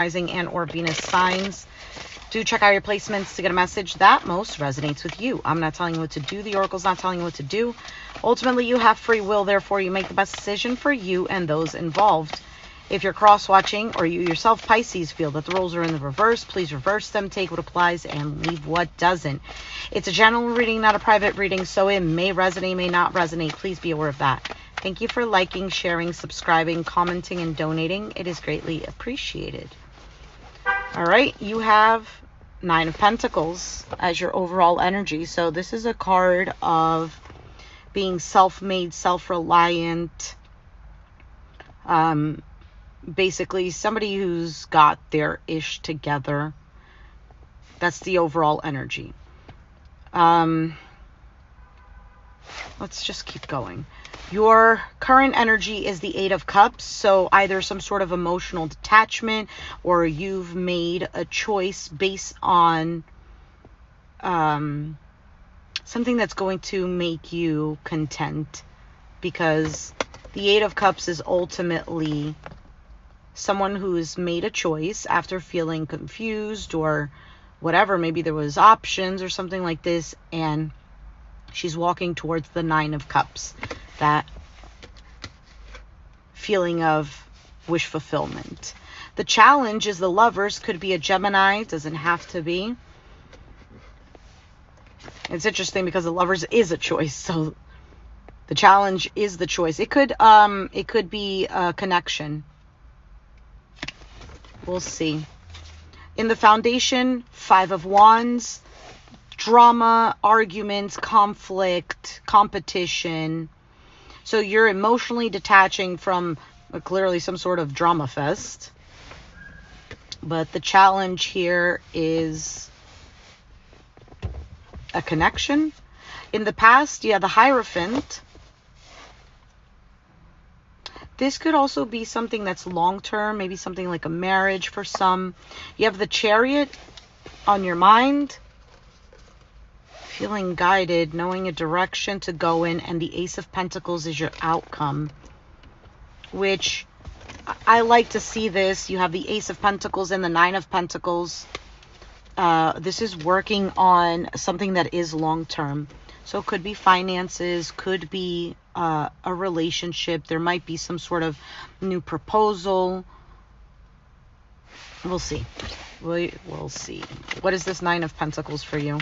rising and or Venus signs. Do check out your placements to get a message that most resonates with you. I'm not telling you what to do. The oracle's not telling you what to do. Ultimately, you have free will. Therefore, you make the best decision for you and those involved. If you're cross-watching or you yourself, Pisces, feel that the roles are in the reverse, please reverse them, take what applies, and leave what doesn't. It's a general reading, not a private reading, so it may resonate, may not resonate. Please be aware of that. Thank you for liking, sharing, subscribing, commenting, and donating. It is greatly appreciated. All right, you have Nine of Pentacles as your overall energy. So this is a card of being self-made, self-reliant, basically somebody who's got their ish together. That's the overall energy. Let's just keep going. Your current energy is the Eight of Cups, so either some sort of emotional detachment or you've made a choice based on something that's going to make you content, because the Eight of Cups is ultimately someone who's made a choice after feeling confused or whatever. Maybe there was options or something like this, and she's walking towards the Nine of Cups. That feeling of wish fulfillment. The challenge is the Lovers. Could be a Gemini, doesn't have to be. It's interesting because the Lovers is a choice, so the challenge is the choice. It could be a connection. We'll see. In the Foundation, Five of Wands, drama, arguments, conflict, competition. So you're emotionally detaching from clearly some sort of drama fest. But the challenge here is a connection. In the past, you have the Hierophant. This could also be something that's long-term, maybe something like a marriage for some. You have the Chariot on your mind. Feeling guided, knowing a direction to go in, and the Ace of Pentacles is your outcome, which I like to see this. You have the Ace of Pentacles and the Nine of Pentacles. This is working on something that is long-term. So it could be finances, could be a relationship. There might be some sort of new proposal. We'll see. We'll see. What is this Nine of Pentacles for you?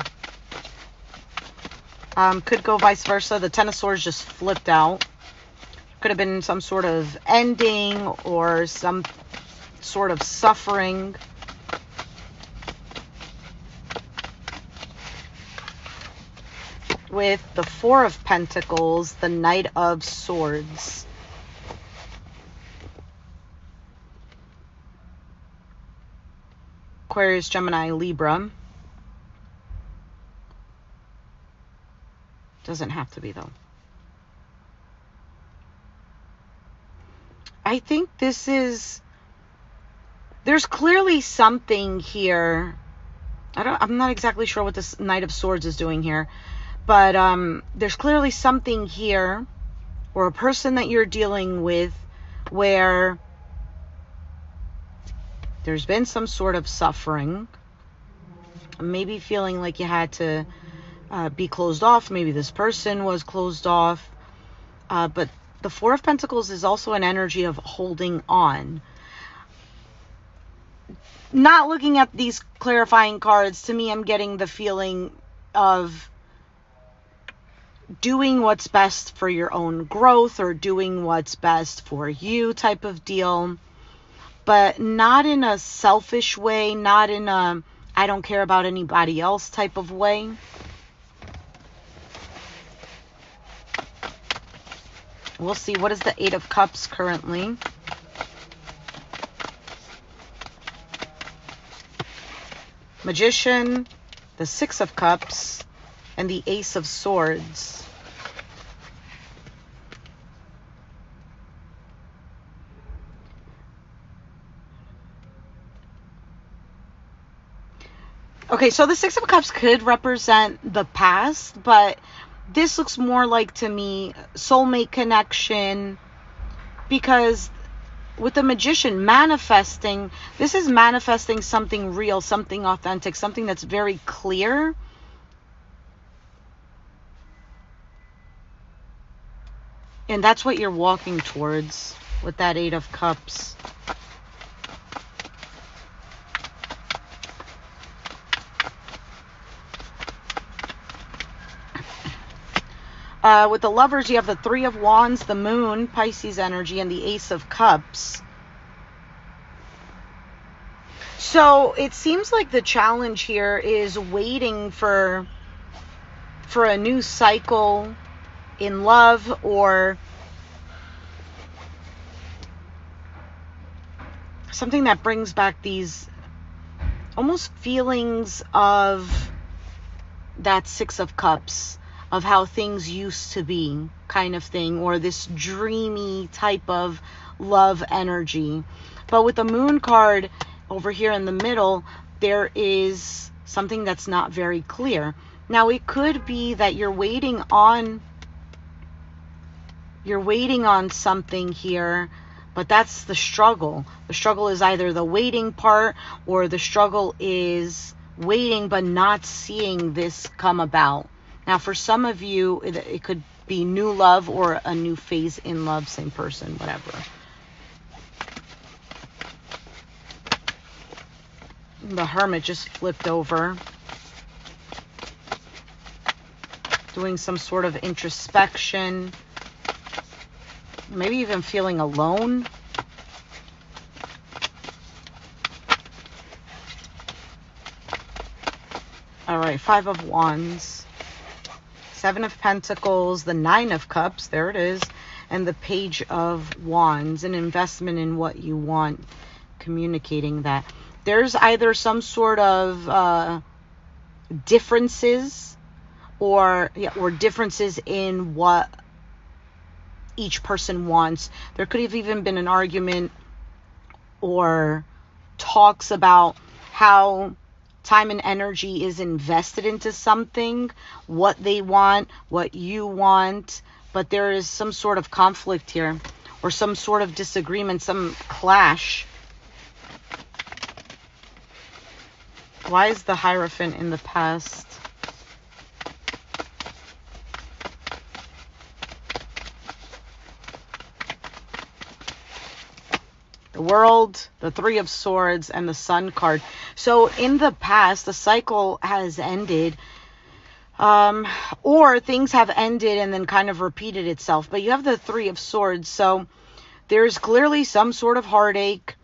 Could go vice versa. The Ten of Swords just flipped out. Could have been some sort of ending or some sort of suffering. With the Four of Pentacles, the Knight of Swords. Aquarius, Gemini, Libra. Doesn't have to be, though. I think this is... There's clearly something here. I'm not exactly sure what this Knight of Swords is doing here. But there's clearly something here, or a person that you're dealing with, where there's been some sort of suffering. Maybe feeling like you had to be closed off. Maybe this person was closed off. But the Four of Pentacles is also an energy of holding on. Not looking at these clarifying cards, to me, I'm getting the feeling of doing what's best for your own growth or doing what's best for you type of deal, but not in a selfish way, not in a I don't care about anybody else type of way. We'll see. What is the Eight of Cups currently? Magician, the Six of Cups, and the Ace of Swords. Okay, so the Six of Cups could represent the past, but this looks more like, to me, soulmate connection, because with the Magician, manifesting, this is manifesting something real, something authentic, something that's very clear. And that's what you're walking towards with that Eight of Cups. With the Lovers, you have the Three of Wands, the Moon, Pisces energy, and the Ace of Cups. So it seems like the challenge here is waiting for a new cycle in love, or something that brings back these almost feelings of that Six of Cups, of how things used to be kind of thing, or this dreamy type of love energy. But with the Moon card over here in the middle, there is something that's not very clear. Now it could be that you're waiting on something here, but that's the struggle. The struggle is either the waiting part, or the struggle is waiting but not seeing this come about. Now, for some of you, it could be new love or a new phase in love, same person, whatever. The Hermit just flipped over, doing some sort of introspection, maybe even feeling alone. All right, Five of Wands. Seven of Pentacles, the Nine of Cups, there it is, and the Page of Wands, an investment in what you want, communicating that. There's either some sort of differences, or differences in what each person wants. There could have even been an argument or talks about how time and energy is invested into something, what they want, what you want, but there is some sort of conflict here, or some sort of disagreement, some clash. Why is the Hierophant in the past? The World, the Three of Swords, and the Sun card. So in the past, the cycle has ended, or things have ended and then kind of repeated itself. But you have the Three of Swords, so there's clearly some sort of heartache.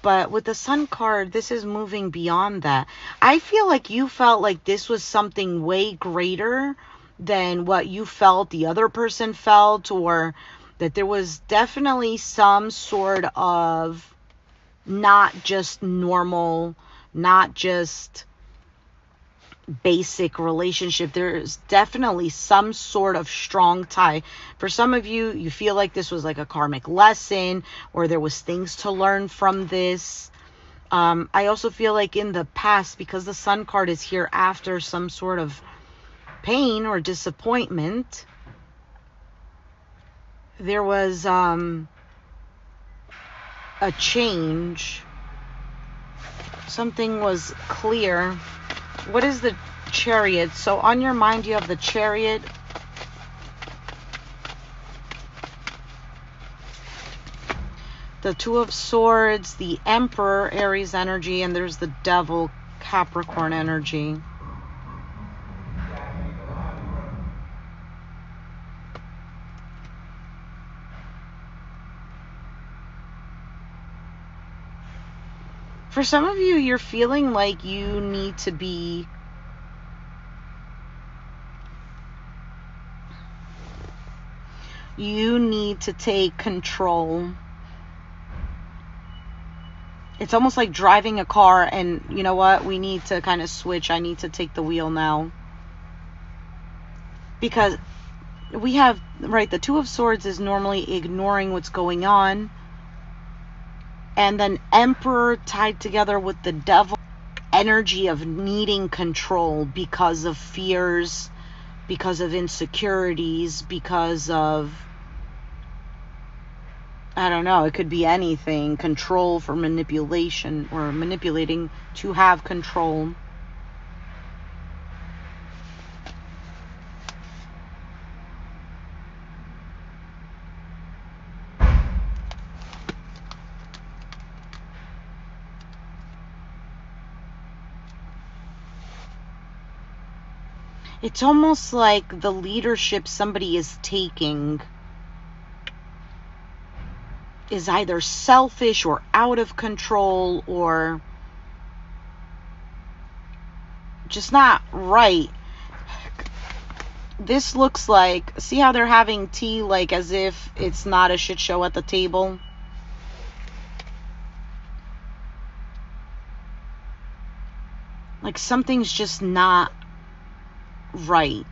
But with the Sun card, this is moving beyond that. I feel like you felt like this was something way greater than what you felt the other person felt, or that there was definitely some sort of not just normal, not just basic relationship. There's definitely some sort of strong tie. For some of you, you feel like this was like a karmic lesson, or there was things to learn from this. I also feel like in the past, because the Sun card is here after some sort of pain or disappointment, there was a change. Something was clear. What is the Chariot? So on your mind, you have the Chariot, the Two of Swords, the Emperor, Aries energy, and there's the Devil, Capricorn energy. For some of you, you're feeling like you need to be take control. It's almost like driving a car and, you know what, we need to kind of switch. I need to take the wheel now. Because we have, right, the Two of Swords is normally ignoring what's going on. And then Emperor tied together with the Devil, energy of needing control because of fears, because of insecurities, because of I don't know, it could be anything. Control for manipulation, or manipulating to have control. It's almost like the leadership somebody is taking is either selfish or out of control or just not right. This looks like, see how they're having tea like as if it's not a shit show at the table? Like something's just not right.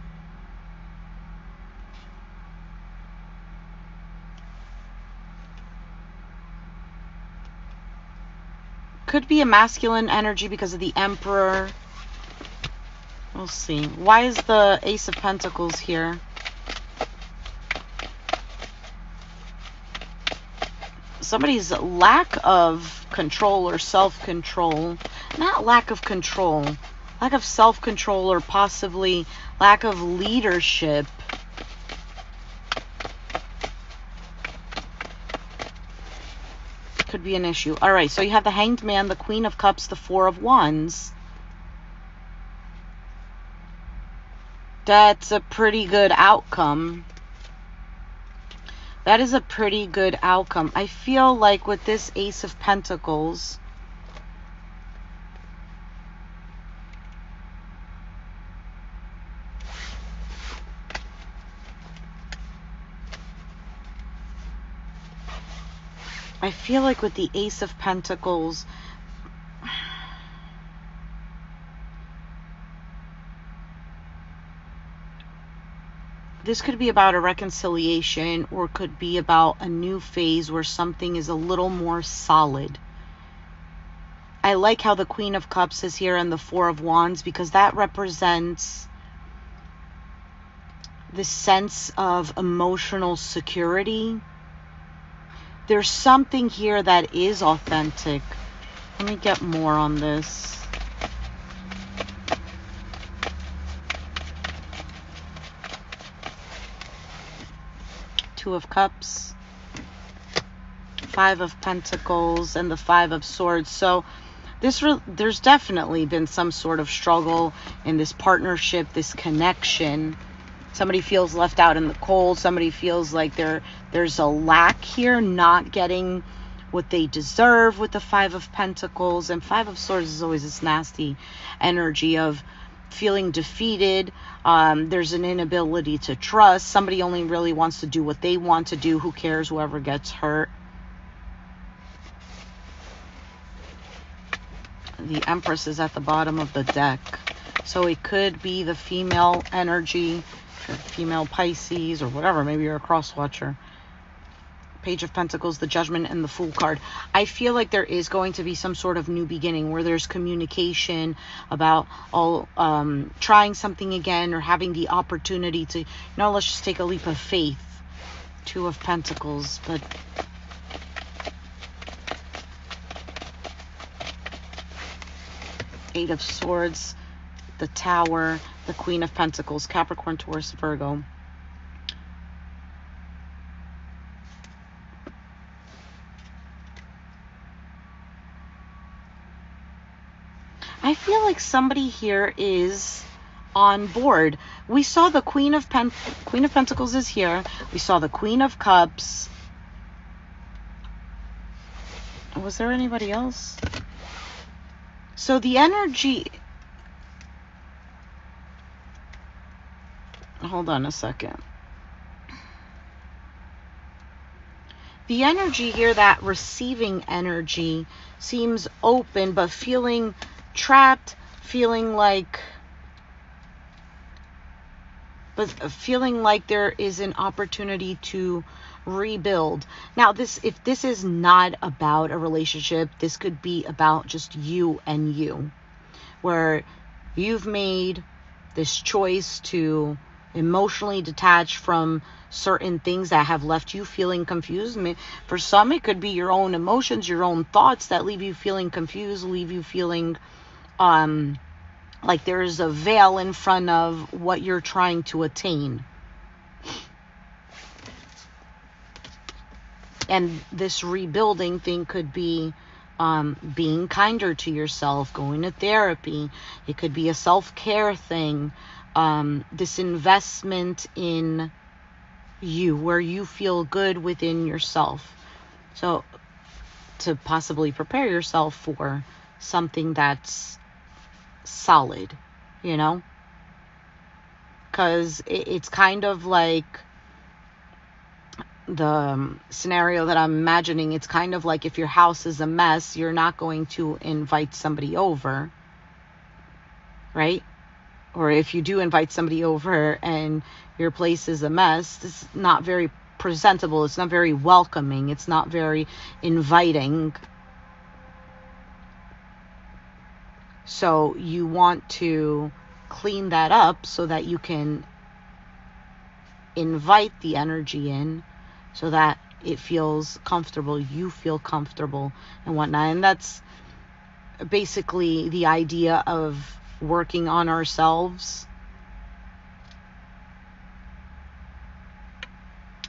Could be a masculine energy because of the Emperor. We'll see. Why is the Ace of Pentacles here? Somebody's lack of control or self-control. Not lack of control. Lack of self-control, or possibly lack of leadership. Could be an issue. All right, so you have the Hanged Man, the Queen of Cups, the Four of Wands. That's a pretty good outcome. That is a pretty good outcome. I feel like with this Ace of Pentacles, I feel like with the Ace of Pentacles, this could be about a reconciliation, or could be about a new phase where something is a little more solid. I like how the Queen of Cups is here and the Four of Wands, because that represents the sense of emotional security. There's something here that is authentic. Let me get more on this. Two of Cups, Five of Pentacles, and the Five of Swords. So there's definitely been some sort of struggle in this partnership, this connection. Somebody feels left out in the cold. Somebody feels like there's a lack here, not getting what they deserve with the Five of Pentacles. And Five of Swords is always this nasty energy of feeling defeated. There's an inability to trust. Somebody only really wants to do what they want to do. Who cares whoever gets hurt? The Empress is at the bottom of the deck. So it could be the female energy, or female Pisces, or whatever. Maybe you're a cross watcher. Page of Pentacles, the Judgment, and the Fool card. I feel like there is going to be some sort of new beginning where there's communication about all trying something again, or having the opportunity to, let's just take a leap of faith. Two of Pentacles, but Eight of Swords, the Tower, the Queen of Pentacles, Capricorn, Taurus, Virgo. I feel like somebody here is on board. We saw the Queen of Pentacles is here. We saw the Queen of Cups. Was there anybody else? So the energy... Hold on a second. The energy here, that receiving energy, seems open, but feeling trapped, feeling like there is an opportunity to rebuild. Now, if this is not about a relationship, this could be about just you and you, where you've made this choice to emotionally detached from certain things that have left you feeling confused. I mean, for some, it could be your own emotions, your own thoughts that leave you feeling confused, leave you feeling like there's a veil in front of what you're trying to attain. And this rebuilding thing could be being kinder to yourself, going to therapy. It could be a self-care thing. This investment in you, where you feel good within yourself. So to possibly prepare yourself for something that's solid, you know? Because it's kind of like the scenario that I'm imagining. It's kind of like if your house is a mess, you're not going to invite somebody over, right? Or if you do invite somebody over and your place is a mess, it's not very presentable. It's not very welcoming. It's not very inviting. So you want to clean that up so that you can invite the energy in, so that it feels comfortable, you feel comfortable and whatnot. And that's basically the idea of working on ourselves,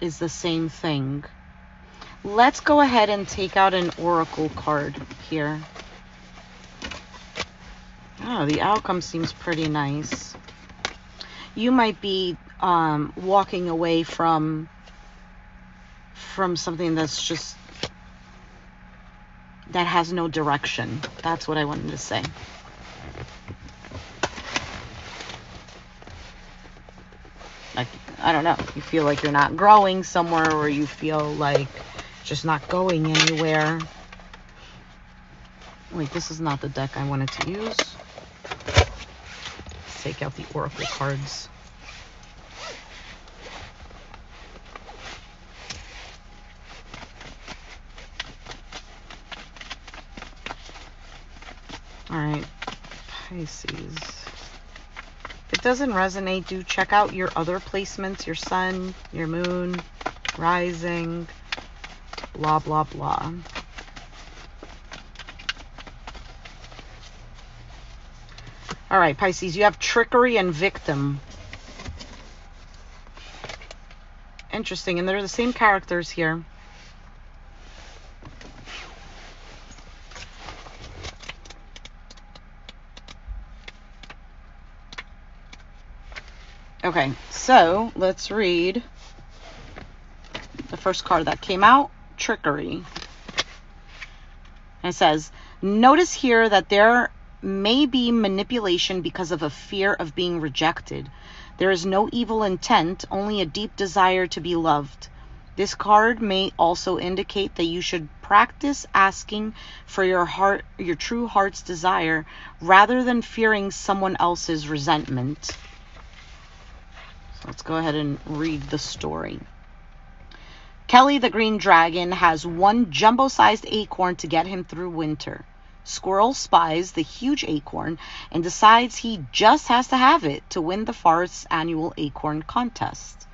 is the same thing. Let's go ahead and take out an oracle card here. Oh, the outcome seems pretty nice. You might be walking away from something that's just, that has no direction. That's what I wanted to say. Like, I don't know, you feel like you're not growing somewhere, or you feel like just not going anywhere. Wait, this is not the deck I wanted to use. Let's take out the oracle cards. All right, Pisces. If it doesn't resonate, do check out your other placements, your sun, your moon, rising, blah, blah, blah. All right, Pisces, you have trickery and victim. Interesting, and they're the same characters here. Okay, so let's read the first card that came out, trickery. And it says, notice here that there may be manipulation because of a fear of being rejected. There is no evil intent, only a deep desire to be loved. This card may also indicate that you should practice asking for your true heart's desire, rather than fearing someone else's resentment. So let's go ahead and read the story. Kelly the green dragon has one jumbo-sized acorn to get him through winter. Squirrel spies the huge acorn and decides he just has to have it to win the forest's annual acorn contest.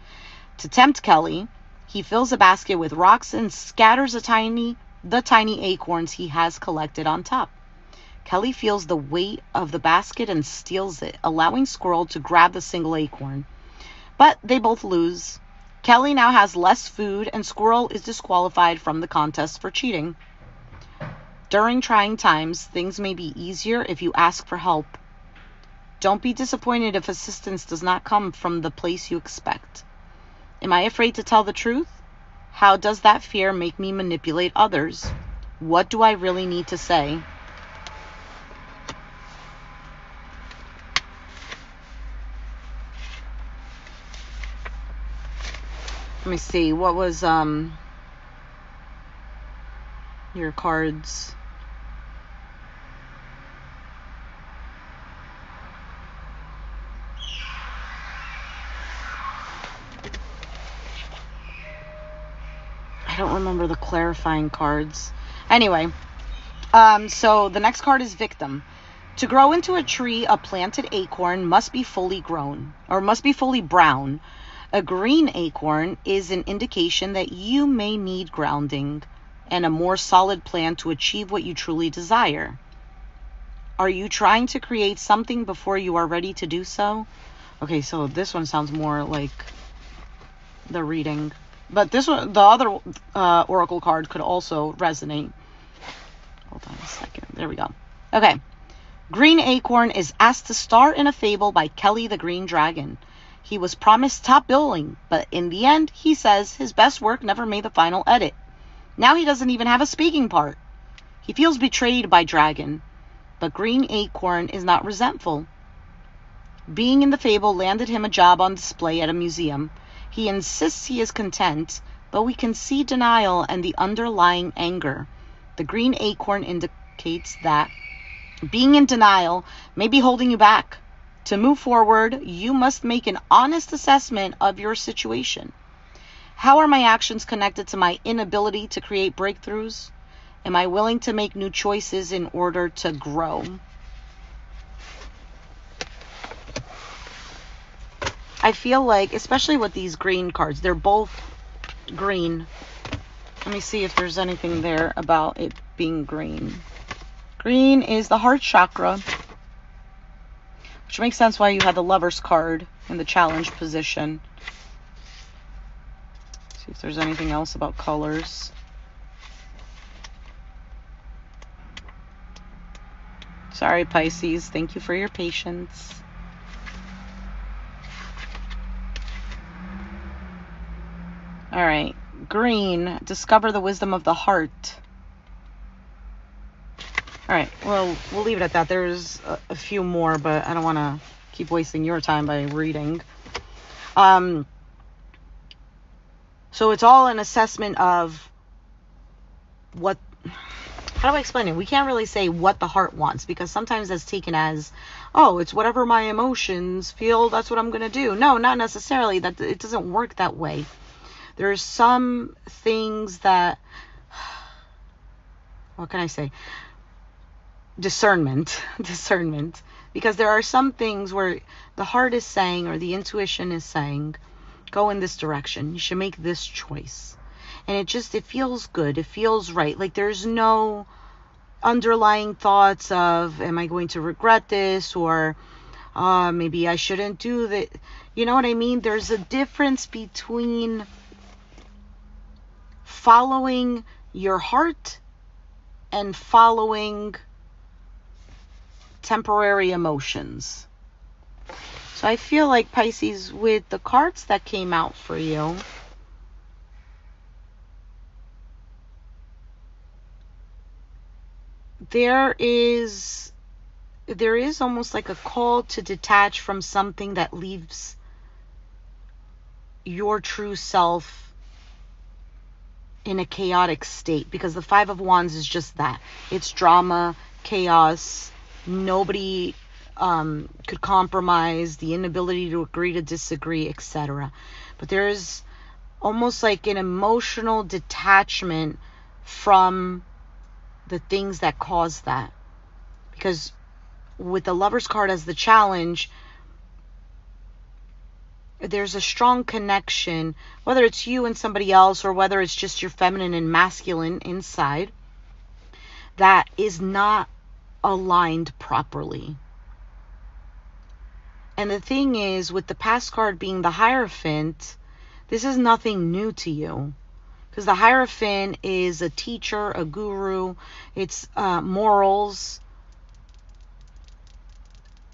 To tempt Kelly, he fills a basket with rocks and scatters the tiny acorns he has collected on top. Kelly feels the weight of the basket and steals it, allowing Squirrel to grab the single acorn. But they both lose. Kelly now has less food, and Squirrel is disqualified from the contest for cheating. During trying times, things may be easier if you ask for help. Don't be disappointed if assistance does not come from the place you expect. Am I afraid to tell the truth? How does that fear make me manipulate others? What do I really need to say? Let me see, what was your cards? I don't remember the clarifying cards. Anyway, so the next card is victim. To grow into a tree, a planted acorn must be fully grown, or must be fully brown. A green acorn is an indication that you may need grounding and a more solid plan to achieve what you truly desire. Are you trying to create something before you are ready to do so? Okay, so this one sounds more like the reading. But this one, the other oracle card could also resonate. Hold on a second. There we go. Okay. Green Acorn is asked to star in a fable by Kelly the Green Dragon. He was promised top billing, but in the end, he says his best work never made the final edit. Now he doesn't even have a speaking part. He feels betrayed by Dragon, but Green Acorn is not resentful. Being in the fable landed him a job on display at a museum. He insists he is content, but we can see denial and the underlying anger. The Green Acorn indicates that being in denial may be holding you back. To move forward, you must make an honest assessment of your situation. How are my actions connected to my inability to create breakthroughs? Am I willing to make new choices in order to grow? I feel like, especially with these green cards, they're both green. Let me see if there's anything there about it being green. Green is the heart chakra, which makes sense why you had the Lover's card in the challenge position. See if there's anything else about colors. Sorry, Pisces. Thank you for your patience. All right. Green, discover the wisdom of the heart. All right. Well, we'll leave it at that. There's a few more, but I don't want to keep wasting your time by reading. So it's all an assessment of what... How do I explain it? We can't really say what the heart wants, because sometimes that's taken as, oh, it's whatever my emotions feel, that's what I'm going to do. No, not necessarily. That it doesn't work that way. There's some things that, what can I say? Discernment, because there are some things where the heart is saying, or the intuition is saying, go in this direction. You should make this choice. And it feels good. It feels right. Like there's no underlying thoughts of, am I going to regret this? Or maybe I shouldn't do that. You know what I mean? There's a difference between following your heart and following temporary emotions. So I feel like, Pisces, with the cards that came out for you, there is almost like a call to detach from something that leaves your true self in a chaotic state, because the Five of Wands is just that. It's drama, chaos, nobody could compromise, the inability to agree to disagree, etc. But there's almost like an emotional detachment from the things that cause that. Because with the Lover's card as the challenge, there's a strong connection, whether it's you and somebody else, or whether it's just your feminine and masculine inside, that is not aligned properly. And the thing is, with the past card being the Hierophant, this is nothing new to you. Because the Hierophant is a teacher, a guru. It's morals,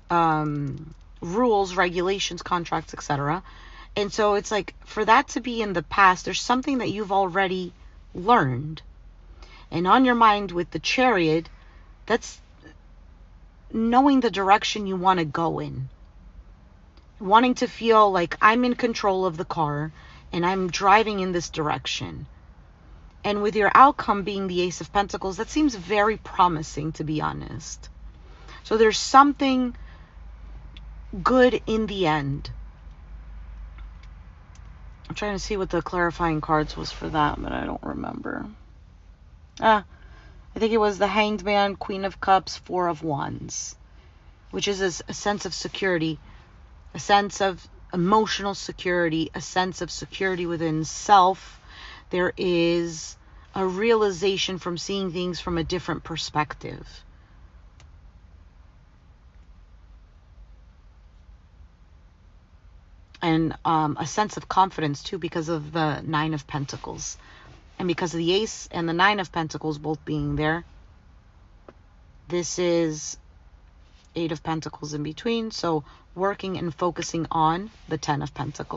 rules, regulations, contracts, etc. And so it's like, for that to be in the past, there's something that you've already learned. And on your mind with the Chariot, that's knowing the direction you want to go in. Wanting to feel like I'm in control of the car and I'm driving in this direction. And with your outcome being the Ace of Pentacles, that seems very promising, to be honest. So there's something good in the end. I'm trying to see what the clarifying cards was for that, but I don't remember. I think it was the Hanged Man, Queen of Cups, Four of Wands. which is a sense of security, a sense of emotional security, a sense of security within self. There is a realization from seeing things from a different perspective. And a sense of confidence too, because of the Nine of Pentacles. And because of the Ace and the Nine of Pentacles both being there, this is Eight of Pentacles in between. So working and focusing on the Ten of Pentacles.